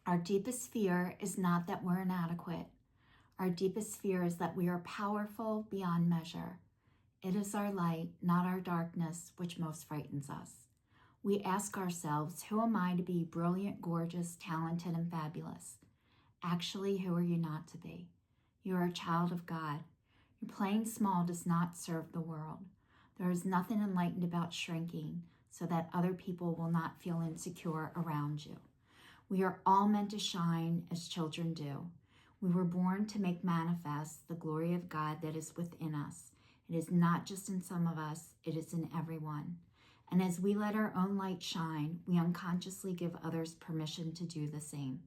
Our deepest fear is not that we're inadequate. Our deepest fear is that we are powerful beyond measure. It is our light, not our darkness, which most frightens us. We ask ourselves, who am I to be brilliant, gorgeous, talented, and fabulous? Actually, who are you not to be? You are a child of God. Your playing small does not serve the world. There is nothing enlightened about shrinking so that other people will not feel insecure around you. We are all meant to shine as children do. We were born to make manifest the glory of God that is within us. It is not just in some of us, it is in everyone. And as we let our own light shine, we unconsciously give others permission to do the same.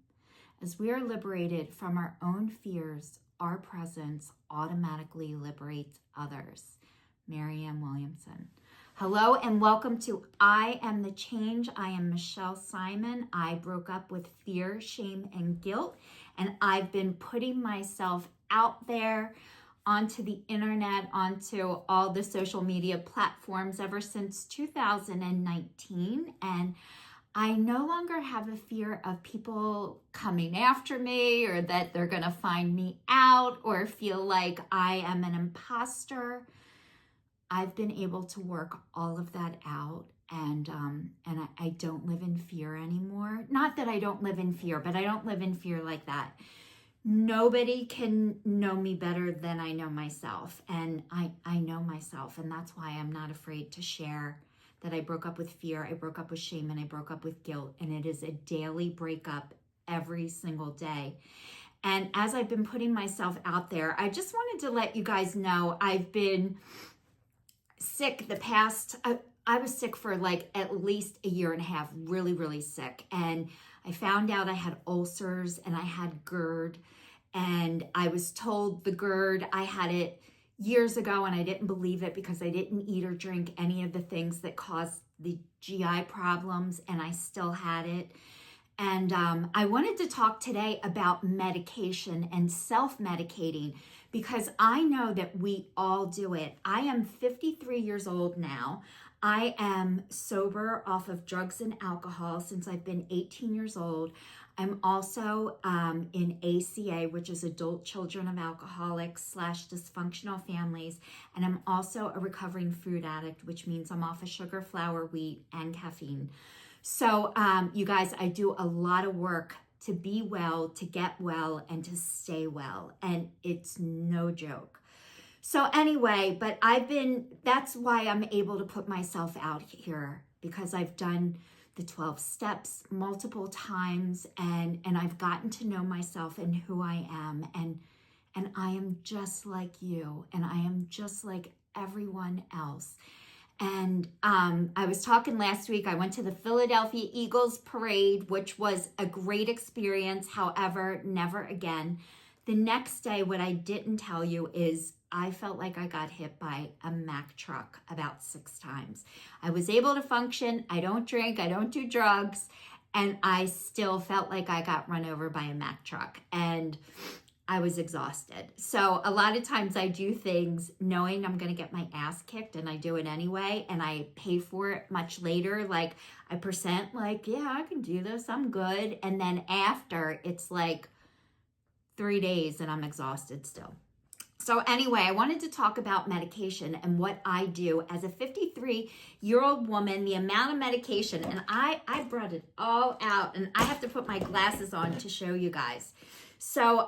As we are liberated from our own fears, our presence automatically liberates others. Marianne Williamson. Hello and welcome to I Am the Change. I am Michelle Simon. I broke up with fear, shame, and guilt, and I've been putting myself out there onto the internet, onto all the social media platforms ever since 2019, and I no longer have a fear of people coming after me or that they're going to find me out or feel like I am an imposter. I've been able to work all of that out, and I don't live in fear anymore. Not that I don't live in fear, but I don't live in fear like that. Nobody can know me better than I know myself, and I know myself, and that's why I'm not afraid to share that I broke up with fear, I broke up with shame, and I broke up with guilt, and it is a daily breakup every single day. And as I've been putting myself out there, I just wanted to let you guys know I've been sick I was sick for like at least a year and a half, really, really sick. And I found out I had ulcers and I had GERD, and I was told the GERD, I had it years ago and I didn't believe it because I didn't eat or drink any of the things that caused the GI problems, and I still had it. And I wanted to talk today about medication and self-medicating because I know that we all do it. I am 53 years old now. I am sober off of drugs and alcohol since I've been 18 years old. I'm also in ACA, which is Adult Children of Alcoholics / Dysfunctional Families. And I'm also a recovering food addict, which means I'm off of sugar, flour, wheat, and caffeine. So you guys, I do a lot of work to be well, to get well, and to stay well. And it's no joke. So anyway, but that's why I'm able to put myself out here, because I've done the 12 steps multiple times, and I've gotten to know myself and who I am. And I am just like you, and I am just like everyone else. And I was talking last week, I went to the Philadelphia Eagles parade, which was a great experience. However, never again. The next day, what I didn't tell you is I felt like I got hit by a Mack truck about 6 times. I was able to function. I don't drink. I don't do drugs. And I still felt like I got run over by a Mack truck. And I was exhausted. So a lot of times I do things knowing I'm going to get my ass kicked, and I do it anyway, and I pay for it much later. Like I present like, yeah, I can do this. I'm good. And then after, it's like 3 days and I'm exhausted still. So anyway, I wanted to talk about medication and what I do as a 53-year-old woman, the amount of medication, and I brought it all out, and I have to put my glasses on to show you guys. So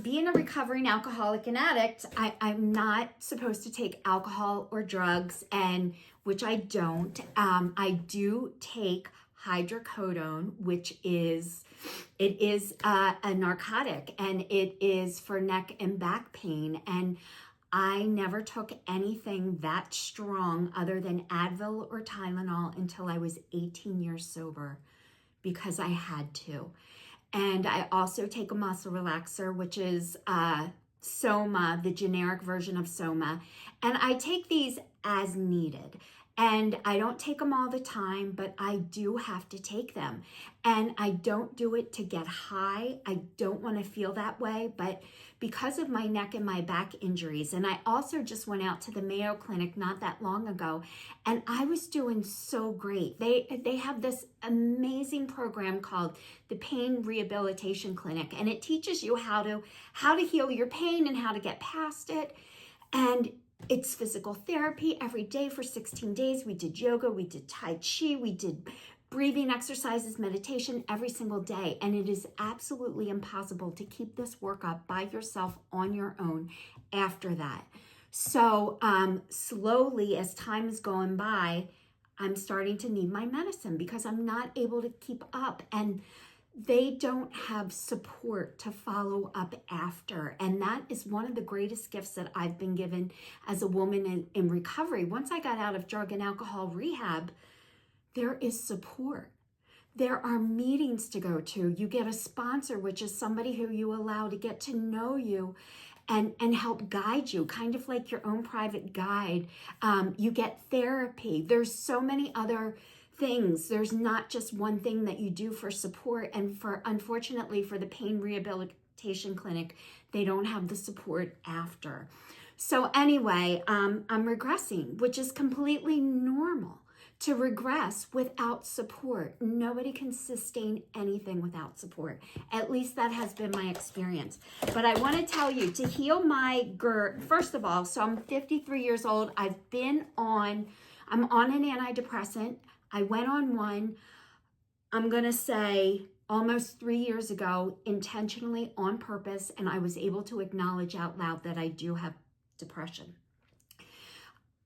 being a recovering alcoholic and addict, I'm not supposed to take alcohol or drugs, and which I don't. I do take hydrocodone, which is a narcotic, and it is for neck and back pain. And I never took anything that strong other than Advil or Tylenol until I was 18 years sober, because I had to. And I also take a muscle relaxer, which is Soma, the generic version of Soma. And I take these as needed. And I don't take them all the time, but I do have to take them. And I don't do it to get high. I don't want to feel that way, but because of my neck and my back injuries, and I also just went out to the Mayo Clinic not that long ago, and I was doing so great. They have this amazing program called the Pain Rehabilitation Clinic, and it teaches you how to heal your pain and how to get past it. And it's physical therapy every day for 16 days. We did yoga, we did Tai Chi, we did breathing exercises, meditation every single day. And it is absolutely impossible to keep this workup by yourself on your own after that. So slowly, as time is going by, I'm starting to need my medicine because I'm not able to keep up. And they don't have support to follow up after. And that is one of the greatest gifts that I've been given as a woman in recovery. Once I got out of drug and alcohol rehab, there is support. There are meetings to go to. You get a sponsor, which is somebody who you allow to get to know you and help guide you, kind of like your own private guide. You get therapy. There's so many other things. There's not just one thing that you do for support. And unfortunately for the Pain Rehabilitation Clinic, they don't have the support after. So anyway, I'm regressing, which is completely normal to regress without support. Nobody can sustain anything without support. At least that has been my experience. But I want to tell you, to heal my GERD, first of all, so I'm 53 years old. I'm on an antidepressant. I went on one, I'm going to say almost 3 years ago, intentionally on purpose, and I was able to acknowledge out loud that I do have depression.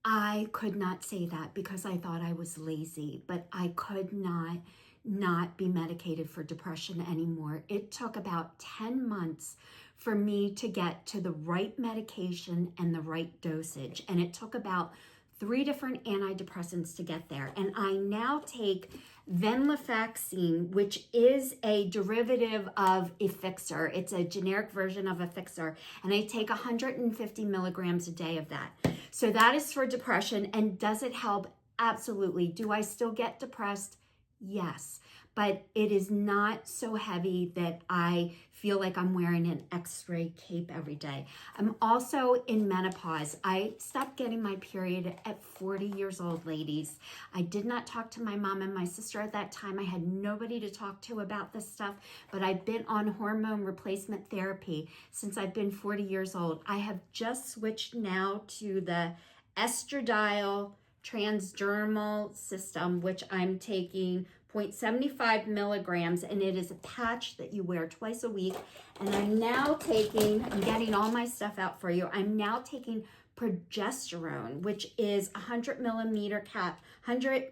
I could not say that because I thought I was lazy, but I could not be medicated for depression anymore. It took about 10 months for me to get to the right medication and the right dosage, and it took about 3 different antidepressants to get there. And I now take venlafaxine, which is a derivative of Effixor. It's a generic version of Effixor. And I take 150 milligrams a day of that. So that is for depression. And does it help? Absolutely. Do I still get depressed? Yes. But it is not so heavy that I feel like I'm wearing an X-ray cape every day. I'm also in menopause. I stopped getting my period at 40 years old, ladies. I did not talk to my mom and my sister at that time. I had nobody to talk to about this stuff, but I've been on hormone replacement therapy since I've been 40 years old. I have just switched now to the estradiol transdermal system, which I'm taking 0.75 milligrams, and it is a patch that you wear twice a week. And I'm getting all my stuff out for you. I'm now taking progesterone, which is 100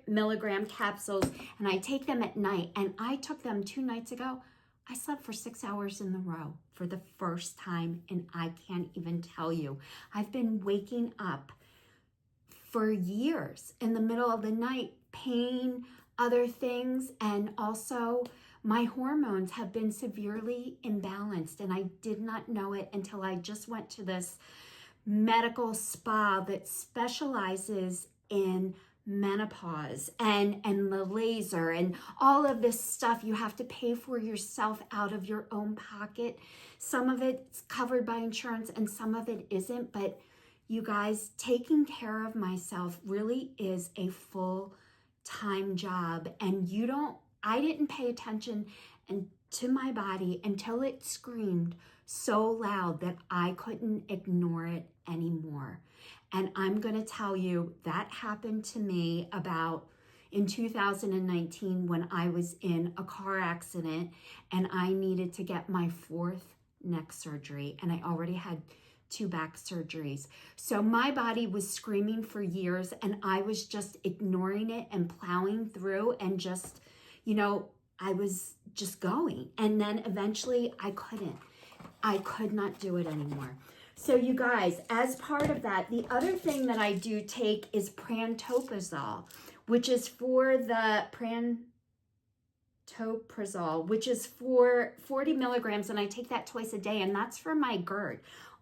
milligram capsules, and I take them at night. And I took them 2 nights ago. I slept for 6 hours in a row for the first time, and I can't even tell you. I've been waking up for years in the middle of the night, pain, other things, and also my hormones have been severely imbalanced, and I did not know it until I just went to this medical spa that specializes in menopause and the laser and all of this stuff you have to pay for yourself out of your own pocket. Some of it's covered by insurance and some of it isn't, but you guys, taking care of myself really is a full-time job, and I didn't pay attention to my body until it screamed so loud that I couldn't ignore it anymore. And I'm going to tell you that happened to me in 2019 when I was in a car accident and I needed to get my 4th neck surgery, and I already had 2 back surgeries. So my body was screaming for years, and I was just ignoring it and plowing through and just, I was just going. And then eventually I could not do it anymore. So you guys, as part of that, the other thing that I do take is pantoprazole, which is for the pantoprazole, which is for 40 milligrams, and I take that twice a day, and that's for my GERD.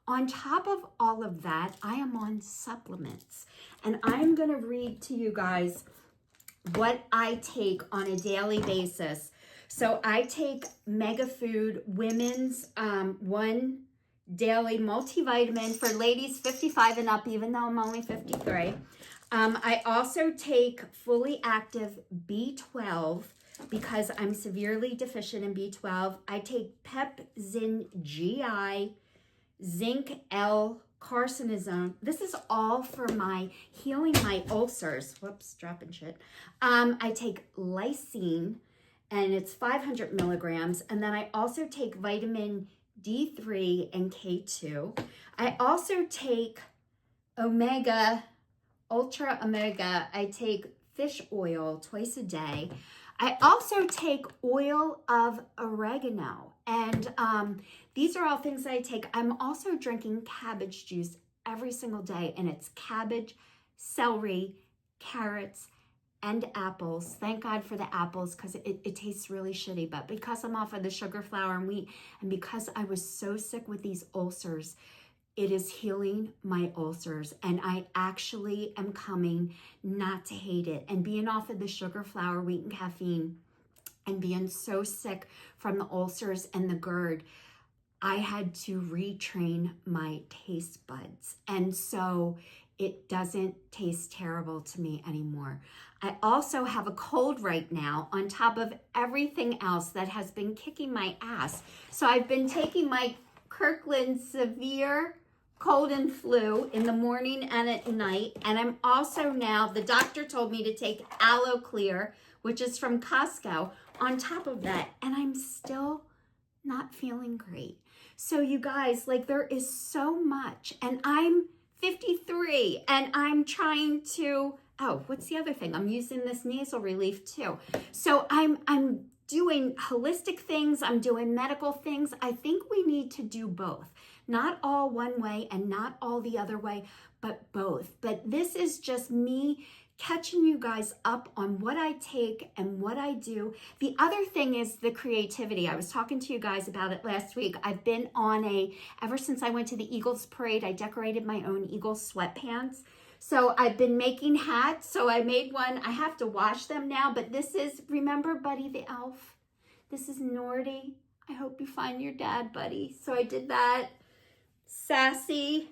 On top of all of that, I am on supplements. And I'm going to read to you guys what I take on a daily basis. So I take Mega Food Women's one daily multivitamin for ladies 55 and up, even though I'm only 53. I also take Fully Active B12 because I'm severely deficient in B12. I take Pepzin GI, Zinc L, carcinosone. This is all for my healing my ulcers. Whoops, dropping shit. I take lysine, and it's 500 milligrams. And then I also take vitamin D3 and K2. I also take Ultra Omega. I take fish oil twice a day. I also take oil of oregano, and these are all things that I take. I'm also drinking cabbage juice every single day, and it's cabbage, celery, carrots, and apples. Thank God for the apples because it tastes really shitty, but because I'm off of the sugar, flour, and wheat, and because I was so sick with these ulcers, it is healing my ulcers, and I actually am coming not to hate it. And being off of the sugar, flour, wheat, and caffeine, and being so sick from the ulcers and the GERD, I had to retrain my taste buds. And so it doesn't taste terrible to me anymore. I also have a cold right now on top of everything else that has been kicking my ass. So I've been taking my Kirkland Severe cold and flu in the morning and at night. And I'm also now, the doctor told me to take Aloe Clear, which is from Costco, on top of that. And I'm still not feeling great. So you guys, like, there is so much. And I'm 53 and I'm trying to, oh, what's the other thing? I'm using this nasal relief too. So I'm doing holistic things. I'm doing medical things. I think we need to do both. Not all one way and not all the other way, but both. But this is just me catching you guys up on what I take and what I do. The other thing is the creativity. I was talking to you guys about it last week. I've been on ever since I went to the Eagles parade, I decorated my own Eagles sweatpants. So I've been making hats. So I made one. I have to wash them now, but this is, remember Buddy the Elf? This is Nordy. I hope you find your dad, Buddy. So I did that. Sassy.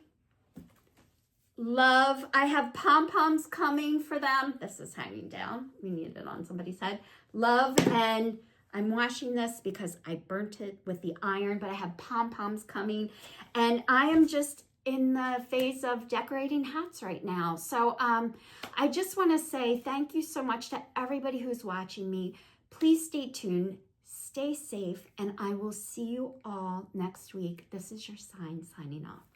Love. I have pom-poms coming for them. This is hanging down. We need it on somebody's head. Love, and I'm washing this because I burnt it with the iron, but I have pom-poms coming. And I am just in the phase of decorating hats right now. So I just want to say thank you so much to everybody who's watching me. Please stay tuned. Stay safe, and I will see you all next week. This is your sign signing off.